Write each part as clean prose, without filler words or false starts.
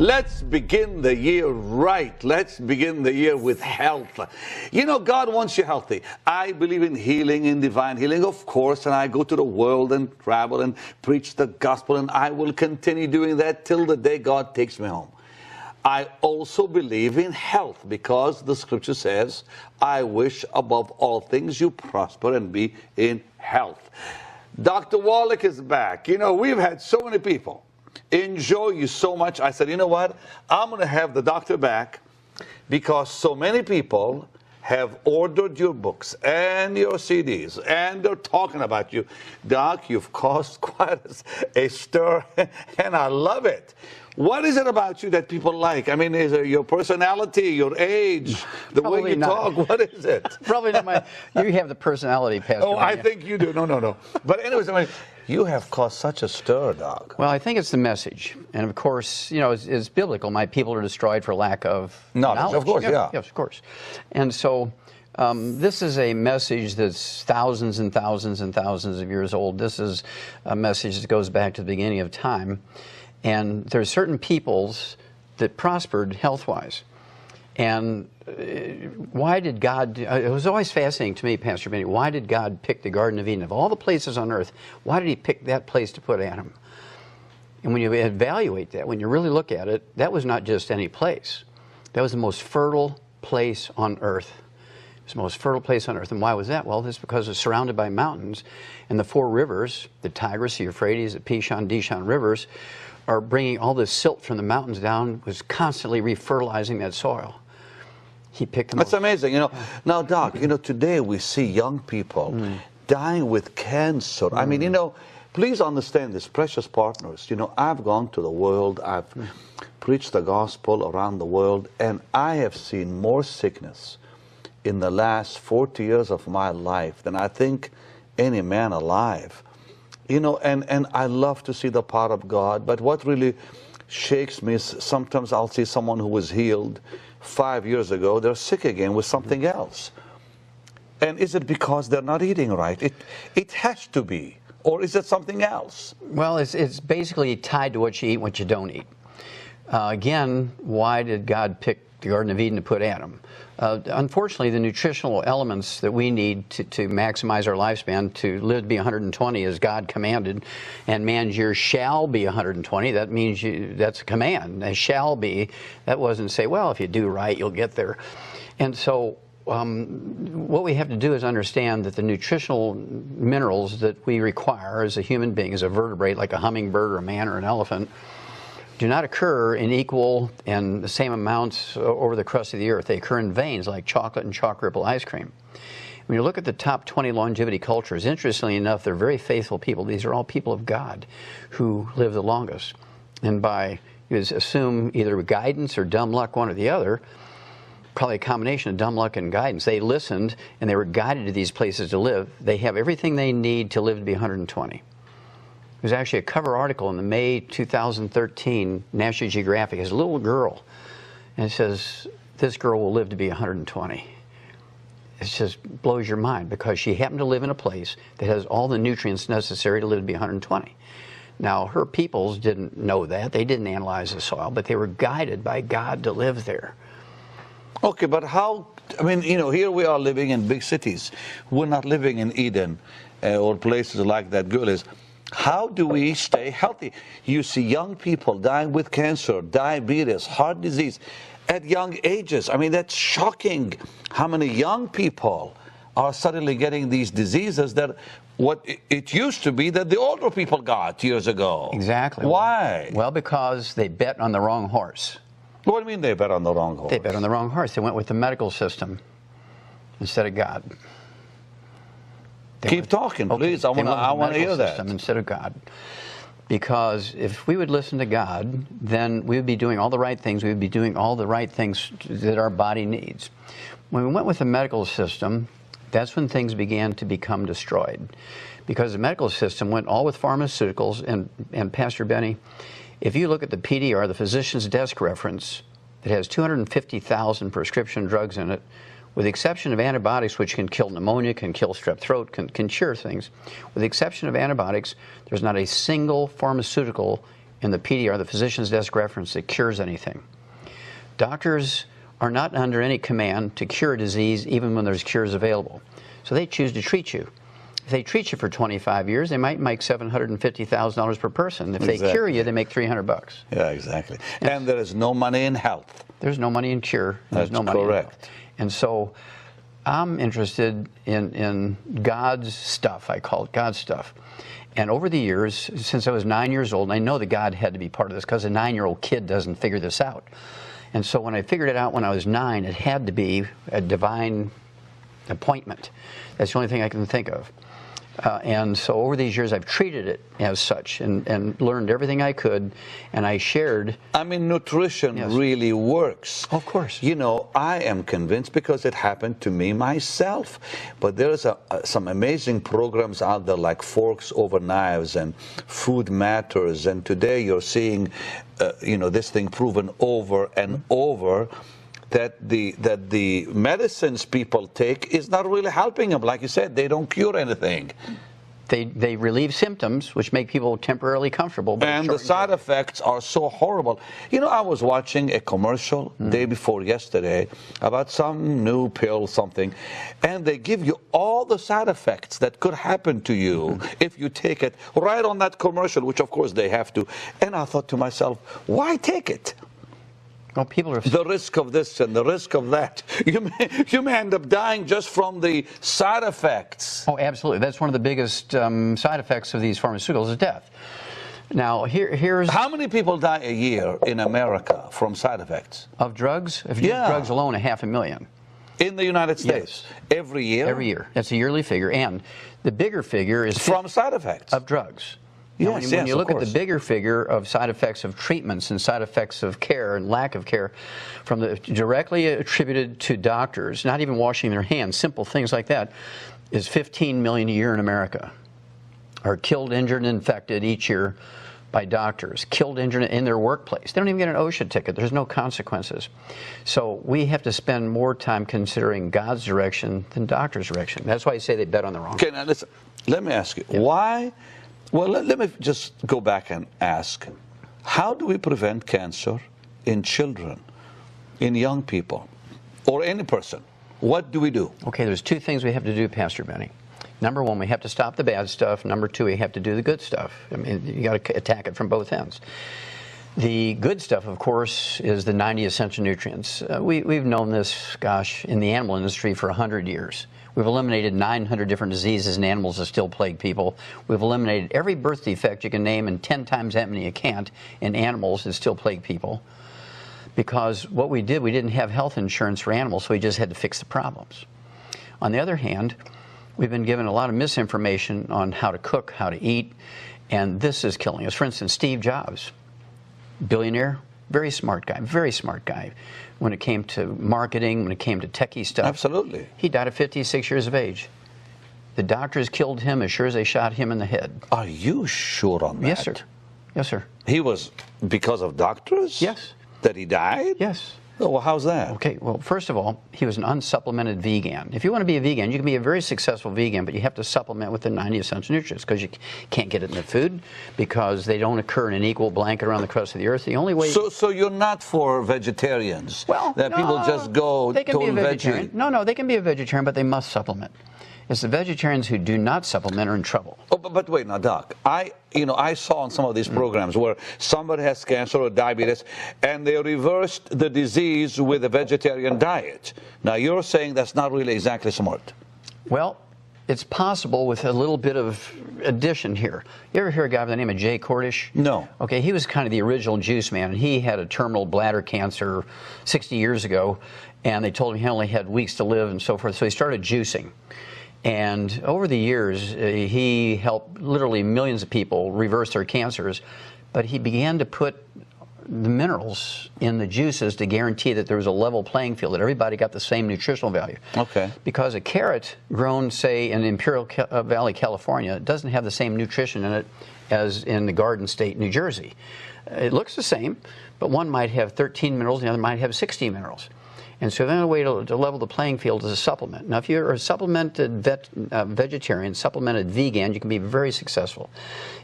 Let's begin the year right. Let's begin the year with health. You know, God wants you healthy. I believe in healing, in divine healing, of course, and I go to the world and travel and preach the gospel, and I will continue doing that till the day God takes me home. I also believe in health because the scripture says, I wish above all things you prosper and be in health. Dr. Wallach is back. You know, we've had so many people enjoy you so much. I said, you know what? I'm going to have the doctor back because so many people have ordered your books and your CDs, and they're talking about you. Doc, you've caused quite a stir, and I love it. What is it about you that people like? I mean, is it your personality, your age, the way you talk? What is it? Probably not you have the personality, Pastor. Oh, I think you do. No. But anyways, I mean, you have caused such a stir, Doc. Well, I think it's the message. And of course, you know, it's biblical. My people are destroyed for lack of knowledge. Of course, yeah. Yes, of course. And so this is a message that's thousands and thousands and thousands of years old. This is a message that goes back to the beginning of time. And there's certain peoples that prospered health-wise. And why did God, it was always fascinating to me, Pastor Benny, why did God pick the Garden of Eden? Of all the places on earth, why did he pick that place to put Adam? And when you evaluate that, when you really look at it, that was not just any place. That was the most fertile place on earth. It was the most fertile place on earth. And why was that? Well, that's because it's surrounded by mountains. And the four rivers, the Tigris, the Euphrates, the Pishon, Dishon rivers, are bringing all this silt from the mountains down, was constantly refertilizing that soil. He picked them. That's amazing. You know, now, Doc, you know, today we see young people dying with cancer. I mean, you know, please understand this, precious partners. You know, I've gone to the world, I've preached the gospel around the world, and I have seen more sickness in the last 40 years of my life than I think any man alive. You know, and I love to see the power of God, but what really shakes me is sometimes I'll see someone who was healed 5 years ago, they're sick again with something else. And is it because they're not eating right? It has to be. Or is it something else? Well, it's basically tied to what you eat and what you don't eat. Again, why did God pick the Garden of Eden to put Adam? Unfortunately, the nutritional elements that we need to maximize our lifespan, to live to be 120 as God commanded, and man's years shall be 120, that means that's a command. They shall be. That wasn't say, well, if you do right, you'll get there. And so what we have to do is understand that the nutritional minerals that we require as a human being, as a vertebrate, like a hummingbird or a man or an elephant, do not occur in equal and the same amounts over the crust of the earth. They occur in veins like chocolate and chalk ripple ice cream. When you look at the top 20 longevity cultures, interestingly enough, they're very faithful people. These are all people of God who live the longest. And by, you assume either guidance or dumb luck, one or the other, probably a combination of dumb luck and guidance. They listened and they were guided to these places to live. They have everything they need to live to be 120. There's actually a cover article in the May 2013 National Geographic. It's a little girl, and it says, this girl will live to be 120. It just blows your mind because she happened to live in a place that has all the nutrients necessary to live to be 120. Now, her peoples didn't know that. They didn't analyze the soil, but they were guided by God to live there. Okay, but how, I mean, you know, here we are living in big cities. We're not living in Eden or places like that girl is. How do we stay healthy? You see young people dying with cancer, diabetes, heart disease at young ages. I mean, that's shocking how many young people are suddenly getting these diseases that what it used to be that the older people got years ago. Exactly. Why? Well, because they bet on the wrong horse. What do you mean they bet on the wrong horse? They bet on the wrong horse. They went with the medical system instead of God. Keep talking, please. I want to hear that. Instead of God. Because if we would listen to God, then we would be doing all the right things. We would be doing all the right things that our body needs. When we went with the medical system, that's when things began to become destroyed. Because the medical system went all with pharmaceuticals. And Pastor Benny, if you look at the PDR, the physician's desk reference, that has 250,000 prescription drugs in it, with the exception of antibiotics, which can kill pneumonia, can kill strep throat, can cure things. With the exception of antibiotics, there's not a single pharmaceutical in the PDR, the physician's desk reference, that cures anything. Doctors are not under any command to cure a disease even when there's cures available. So they choose to treat you. If they treat you for 25 years, they might make $750,000 per person. If they cure you, they make $300. Yeah, exactly. Yes. And there is no money in health. There's no money in cure. There's That's no money correct. in health. And so I'm interested in God's stuff. I call it God's stuff. And over the years, since I was 9 years old, and I know that God had to be part of this because a 9-year-old kid doesn't figure this out. And so when I figured it out when I was 9, it had to be a divine appointment. That's the only thing I can think of. And so over these years, I've treated it as such and learned everything I could, and I shared. I mean, nutrition really works. Of course. You know, I am convinced because it happened to me myself. But there's some amazing programs out there like Forks Over Knives and Food Matters. And today you're seeing, you know, this thing proven over and over. That the medicines people take is not really helping them. Like you said, they don't cure anything. They relieve symptoms, which make people temporarily comfortable. But and the side effects are so horrible. You know, I was watching a commercial day before yesterday about some new pill, something, and they give you all the side effects that could happen to you if you take it right on that commercial, which of course they have to. And I thought to myself, why take it? Well, people are the risk of this and the risk of that. You may end up dying just from the side effects. Oh, absolutely. That's one of the biggest side effects of these pharmaceuticals is death. Now, here's... How many people die a year in America from side effects? Of drugs? If you use drugs alone, 500,000. In the United States? Yes. Every year? Every year. That's a yearly figure. And the bigger figure is... From side effects? Of drugs. Yes, when you look at the bigger figure of side effects of treatments and side effects of care and lack of care from the directly attributed to doctors, not even washing their hands, simple things like that, is 15 million a year in America are killed, injured, and infected each year by doctors, killed, injured in their workplace. They don't even get an OSHA ticket. There's no consequences. So we have to spend more time considering God's direction than doctor's direction. That's why I say they bet on the wrong. Okay, now listen, let me ask you, why... Well, let me just go back and ask, how do we prevent cancer in children, in young people, or any person? What do we do? Okay, there's two things we have to do, Pastor Benny. Number one, we have to stop the bad stuff. Number two, we have to do the good stuff. I mean, you got to attack it from both ends. The good stuff, of course, is the 90 essential nutrients. We've known this, gosh, in the animal industry for 100 years. We've eliminated 900 different diseases in animals that still plague people. We've eliminated every birth defect you can name and 10 times that many you can't in animals that still plague people. Because what we did, we didn't have health insurance for animals, so we just had to fix the problems. On the other hand, we've been given a lot of misinformation on how to cook, how to eat, and this is killing us. For instance, Steve Jobs, billionaire, very smart guy. When it came to marketing, when it came to techie stuff. Absolutely. He died at 56 years of age. The doctors killed him as sure as they shot him in the head. Are you sure on that? Yes, sir. Yes, sir. He was because of doctors? Yes. That he died? Yes. Oh, well, how's that? Okay, well, first of all, he was an unsupplemented vegan. If you want to be a vegan, you can be a very successful vegan, but you have to supplement with the 90 essential nutrients because you can't get it in the food because they don't occur in an equal blanket around the crust of the earth. The only way... So you're not for vegetarians? Well, that people just go they can be a vegetarian. veggie? No, they can be a vegetarian, but they must supplement. It's the vegetarians who do not supplement are in trouble. Oh, but wait, now, Doc, I saw on some of these programs where somebody has cancer or diabetes, and they reversed the disease with a vegetarian diet. Now, you're saying that's not really exactly smart. Well, it's possible with a little bit of addition here. You ever hear a guy by the name of Jay Cordish? No. Okay, he was kind of the original juice man, and he had a terminal bladder cancer 60 years ago, and they told him he only had weeks to live and so forth, so he started juicing. And over the years, he helped literally millions of people reverse their cancers, but he began to put the minerals in the juices to guarantee that there was a level playing field, that everybody got the same nutritional value. Okay. Because a carrot grown, say, in Imperial Valley, California, doesn't have the same nutrition in it as in the Garden State, New Jersey. It looks the same, but one might have 13 minerals and the other might have 16 minerals. And so the only way to level the playing field is a supplement. Now, if you're a supplemented vegetarian, supplemented vegan, you can be very successful.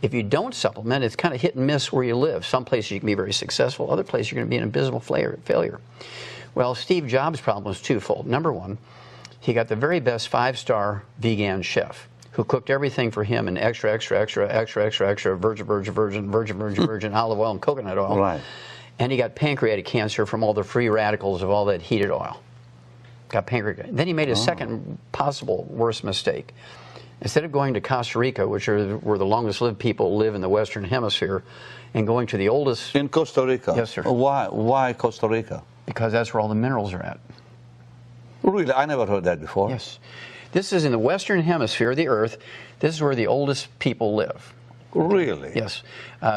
If you don't supplement, it's kind of hit and miss where you live. Some places you can be very successful, other places you're going to be an abysmal failure. Well, Steve Jobs' problem was twofold. Number one, he got the very best 5-star vegan chef who cooked everything for him in extra virgin olive oil and coconut oil. Right. And he got pancreatic cancer from all the free radicals of all that heated oil. Got pancreatic. Then he made a second possible worst mistake. Instead of going to Costa Rica, which are where the longest lived people live in the Western Hemisphere, and going to the oldest... In Costa Rica? Yes, sir. Why Costa Rica? Because that's where all the minerals are at. Really? I never heard that before. Yes. This is in the Western Hemisphere of the Earth. This is where the oldest people live. Really? Yes.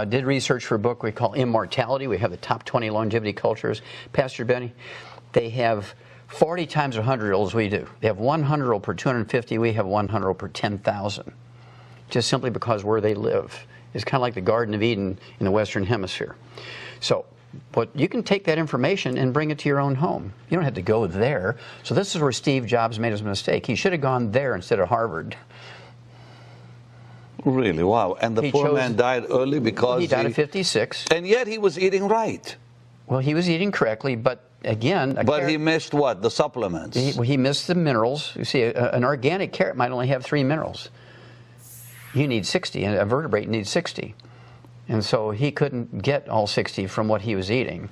Did research for a book we call Immortality. We have the top 20 longevity cultures. Pastor Benny, they have 40 times 100-year-olds we do. They have 100-year-old per 250. We have 100-year-old per 10,000. Just simply because where they live. It's kind of like the Garden of Eden in the Western Hemisphere. So, but you can take that information and bring it to your own home. You don't have to go there. So this is where Steve Jobs made his mistake. He should have gone there instead of Harvard. Really? Wow. And the poor man died early because he died at 56. And yet he was eating right. Well, he was eating correctly, but again... But he missed what? The supplements. He missed the minerals. You see, an organic carrot might only have 3 minerals. You need 60, and a vertebrate needs 60. And so he couldn't get all 60 from what he was eating.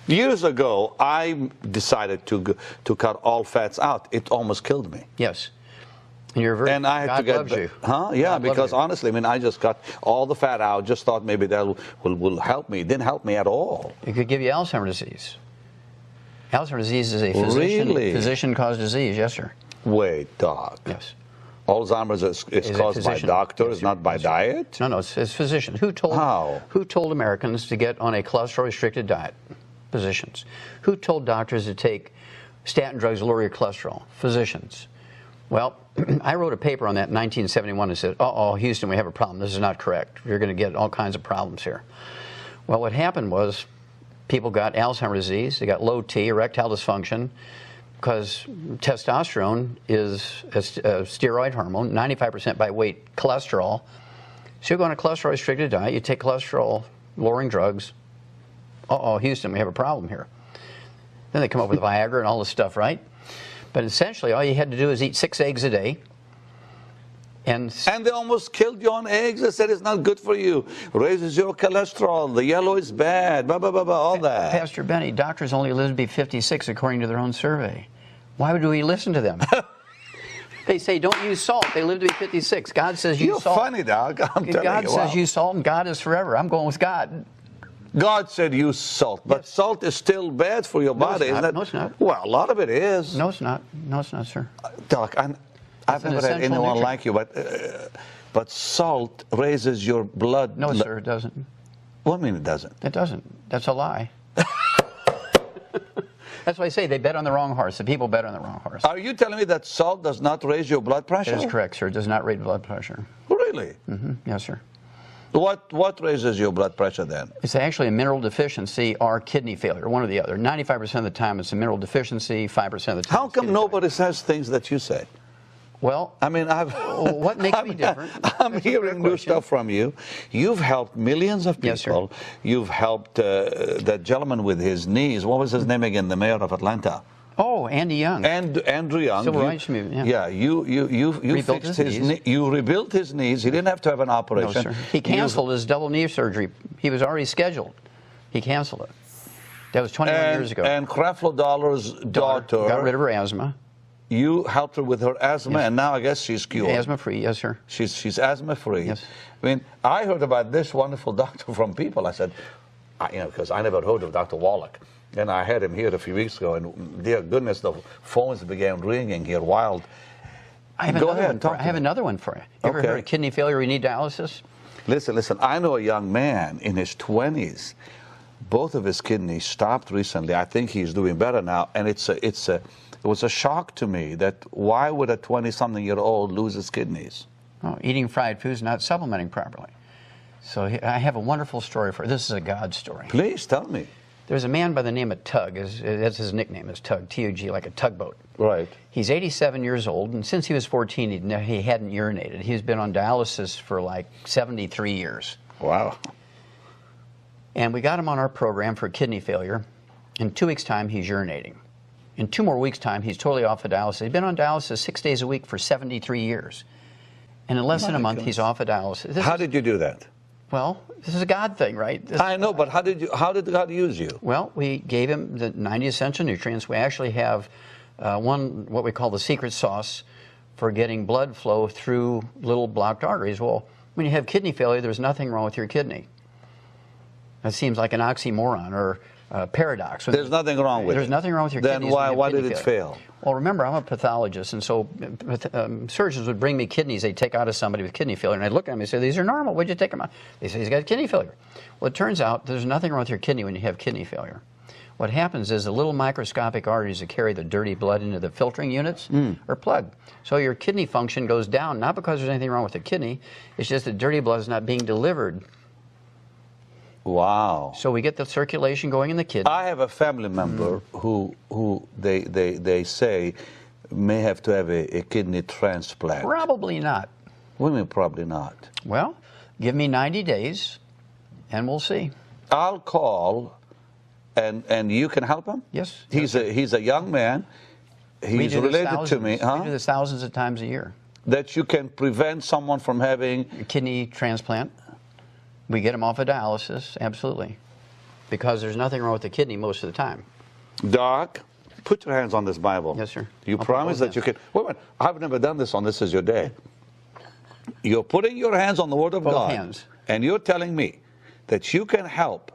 Years ago, I decided to cut all fats out. It almost killed me. Yes. And you're very... And I had God to get... loves you. Huh? Yeah, God because loves you. honestly, I mean, I just cut all the fat out. Just thought maybe that will help me. It didn't help me at all. It could give you Alzheimer's disease. Alzheimer's disease is a physician-caused disease. Yes, sir. Wait, Doc. Yes. Alzheimer's is caused by doctors, not by diet? No, it's physicians. Who told Americans to get on a cholesterol-restricted diet? Physicians. Who told doctors to take statin drugs to lower your cholesterol? Physicians. Well, I wrote a paper on that in 1971 and said, uh-oh, Houston, we have a problem. This is not correct. You're going to get all kinds of problems here. Well, what happened was people got Alzheimer's disease. They got low T, erectile dysfunction, because testosterone is a steroid hormone, 95% by weight cholesterol. So you go on a cholesterol-restricted diet, you take cholesterol-lowering drugs. Uh-oh, Houston, we have a problem here. Then they come up with Viagra and all this stuff, right? But essentially, all you had to do is eat 6 eggs a day. And they almost killed you on eggs. They said it's not good for you. Raises your cholesterol. The yellow is bad. Blah, blah, blah, blah, all that. Pastor Benny, doctors only live to be 56 according to their own survey. Why would we listen to them? They say don't use salt. They live to be 56. God says use salt. You're funny, Doc. I'm telling you. God says use salt, and God is forever. I'm going with God. God said use salt, but salt is still bad for your body, isn't it? No, it's not. Well, a lot of it is. No, it's not. No, it's not, sir. Doc, I've never had anyone like you, but salt raises your blood. No, sir, it doesn't. What do you mean it doesn't? It doesn't. That's a lie. That's why I say they bet on the wrong horse. The people bet on the wrong horse. Are you telling me that salt does not raise your blood pressure? That is correct, sir. It does not raise blood pressure. Really? Mm-hmm. Yes, sir. What raises your blood pressure then? It's actually a mineral deficiency or kidney failure, one or the other. 95% of the time it's a mineral deficiency, 5% of the time How come nobody says things that you say? Well, I mean, what makes me different? I'm hearing new stuff from you. You've helped millions of people. Yes, sir. You've helped that gentleman with his knees. What was his name again? The mayor of Atlanta. Oh, Andy Young. And Andrew Young. Civil rights movement. Yeah, you fixed his knees. You rebuilt his knees. He didn't have to have an operation. No, sir. He canceled his double knee surgery. He was already scheduled. He canceled it. That was 21 years ago. And Creflo Dollar's daughter got rid of her asthma. You helped her with her asthma, and now I guess she's cured. Asthma-free, yes, sir. She's asthma-free. Yes. I mean, I heard about this wonderful doctor from people. I said, because I never heard of Dr. Wallach. And I had him here a few weeks ago, and dear goodness, the phones began ringing here wild. I have another one for you. You ever heard of kidney failure, you need dialysis? Listen. I know a young man in his 20s. Both of his kidneys stopped recently. I think he's doing better now, and it was a shock to me that why would a 20-something-year-old lose his kidneys? Oh, eating fried foods, not supplementing properly. So I have a wonderful story for you. This is a God story. Please tell me. There's a man by the name of Tug. That's his nickname, is Tug, T-U-G, like a tugboat. Right. He's 87 years old, and since he was 14, he hadn't urinated. He's been on dialysis for like 73 years. Wow. And we got him on our program for kidney failure. In 2 weeks' time, he's urinating. In 2 more weeks' time, he's totally off of dialysis. He's been on dialysis 6 days a week for 73 years. And in less than a month, he's off of dialysis. How did you do that? Well, this is a God thing, right? I know, but how did God use you? Well, we gave him the 90 essential nutrients. We actually have what we call the secret sauce for getting blood flow through little blocked arteries. Well, when you have kidney failure, there's nothing wrong with your kidney. That seems like an oxymoron or a paradox. There's nothing wrong with it. There's nothing wrong with your kidneys. Then why did it fail? Well, remember, I'm a pathologist, and so surgeons would bring me kidneys they'd take out of somebody with kidney failure, and I'd look at them and say, these are normal, why'd you take them out? They say, he's got kidney failure. Well, it turns out there's nothing wrong with your kidney when you have kidney failure. What happens is the little microscopic arteries that carry the dirty blood into the filtering units are plugged. So your kidney function goes down, not because there's anything wrong with the kidney, it's just that dirty blood is not being delivered. Wow. So we get the circulation going in the kidney. I have a family member who they say may have to have a kidney transplant. Probably not. What do you mean probably not? Well, give me 90 days and we'll see. I'll call and you can help him? Yes. He's a young man. He's related to me. We do this thousands of times a year. That you can prevent someone from having a kidney transplant. We get them off of dialysis, absolutely. Because there's nothing wrong with the kidney most of the time. Doc, put your hands on this Bible. Yes, sir. You promise that you can. Wait a minute. I've never done this on This Is Your Day. You're putting your hands on the Word of God. Hands. And you're telling me that you can help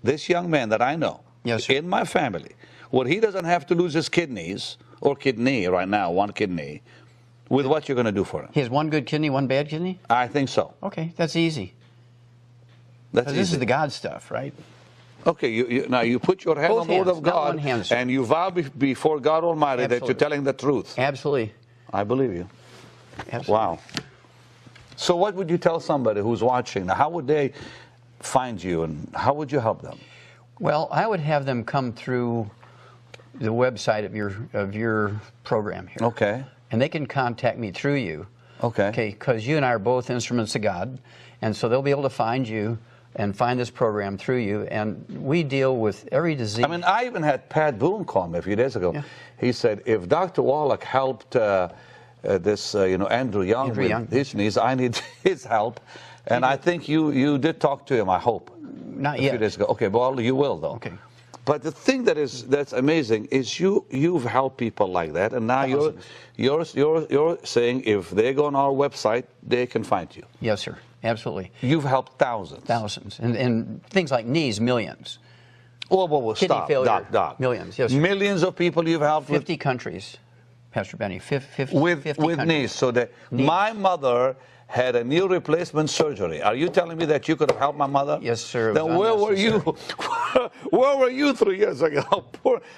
this young man that I know, yes, sir, in my family, where he doesn't have to lose his kidneys, or kidney right now, one kidney, with what you're going to do for him. He has one good kidney, one bad kidney? I think so. Okay, that's easy. That's easy. This is the God stuff, right? Okay, now you put your hand Both on the Word hands, of not God, one hand, sir. and you vow before God Almighty Absolutely. that you're telling the truth. Absolutely. I believe you. Absolutely. Wow. So what would you tell somebody who's watching? Now, how would they find you, and how would you help them? Well, I would have them come through the website of your program here. Okay. And they can contact me through you. Okay. Okay, because you and I are both instruments of God, and so they'll be able to find you and find this program through you. And we deal with every disease. I mean, I even had Pat Boone call me a few days ago. Yeah. He said, if Dr. Wallach helped Andrew Young with his knees, I need his help. And I think you did talk to him, I hope. Not a yet. few days ago. Okay, well, you will, though. Okay. But the thing that's amazing is you've helped people like that, and now you're saying if they go on our website, they can find you. Yes, sir. Absolutely. You've helped thousands. Thousands. And things like knees, millions. Whoa, Kidney stop, failure, Doc. millions, yes, sir. Millions of people you've helped 50 countries, Pastor Benny. 50 with countries. knees. So that my mother had a knee replacement surgery. Are you telling me that you could have helped my mother? Yes, sir. Then where were you? Where were you 3 years ago?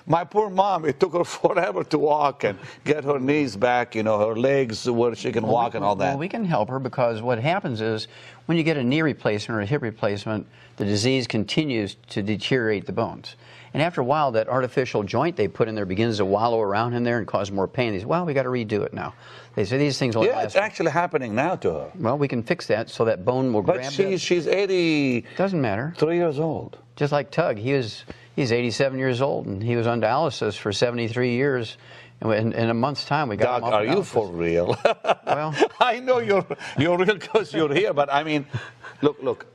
My poor mom. It took her forever to walk and get her knees back. Her legs where she can walk and all that. Well, we can help her because what happens is when you get a knee replacement or a hip replacement, the disease continues to deteriorate the bones. And after a while, that artificial joint they put in there begins to wallow around in there and cause more pain. They say, well, we got to redo it now. They say these things will last. It's actually happening now to her. Well, we can fix that so that bone will grab But she's 80. Doesn't matter. 3 years old. Just like Tug, he's 87 years old and he was on dialysis for 73 years. And in a month's time, we got him off Doc, are dialysis. you for real? Well, I know you're real because you're here, but I mean, look.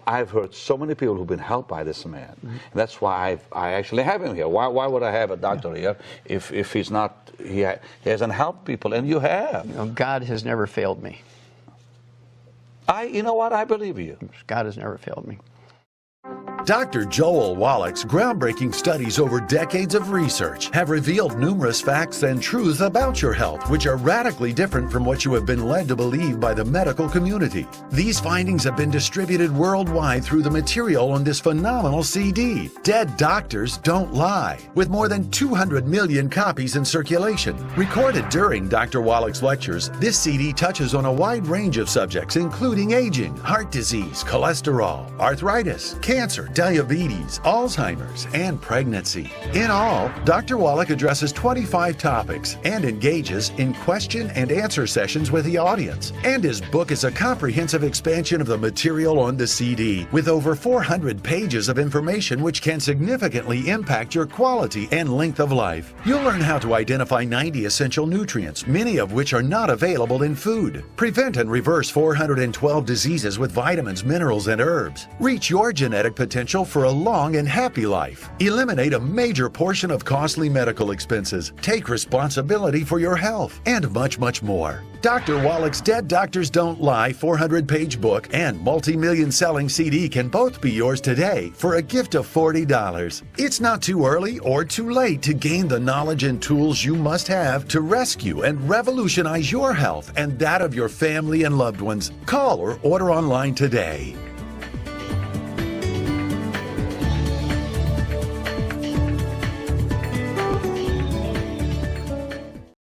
I've heard so many people who've been helped by this man. Mm-hmm. That's why I actually have him here. Why would I have a doctor here if he's not? He hasn't helped people, and you have. God has never failed me. You know what? I believe you. God has never failed me. Dr. Joel Wallach's groundbreaking studies over decades of research have revealed numerous facts and truths about your health, which are radically different from what you have been led to believe by the medical community. These findings have been distributed worldwide through the material on this phenomenal CD, Dead Doctors Don't Lie, with more than 200 million copies in circulation. Recorded during Dr. Wallach's lectures, this CD touches on a wide range of subjects, including aging, heart disease, cholesterol, arthritis, cancer, diabetes, Alzheimer's, and pregnancy. In all, Dr. Wallach addresses 25 topics and engages in question and answer sessions with the audience. And his book is a comprehensive expansion of the material on the CD with over 400 pages of information which can significantly impact your quality and length of life. You'll learn how to identify 90 essential nutrients, many of which are not available in food. Prevent and reverse 412 diseases with vitamins, minerals, and herbs. Reach your genetic potential for a long and happy life. Eliminate a major portion of costly medical expenses. Take responsibility for your health, and much, much more. Dr. Wallach's Dead Doctors Don't Lie 400-page book and multi-million selling CD can both be yours today for a gift of $40. It's not too early or too late to gain the knowledge and tools you must have to rescue and revolutionize your health and that of your family and loved ones. Call or order online today.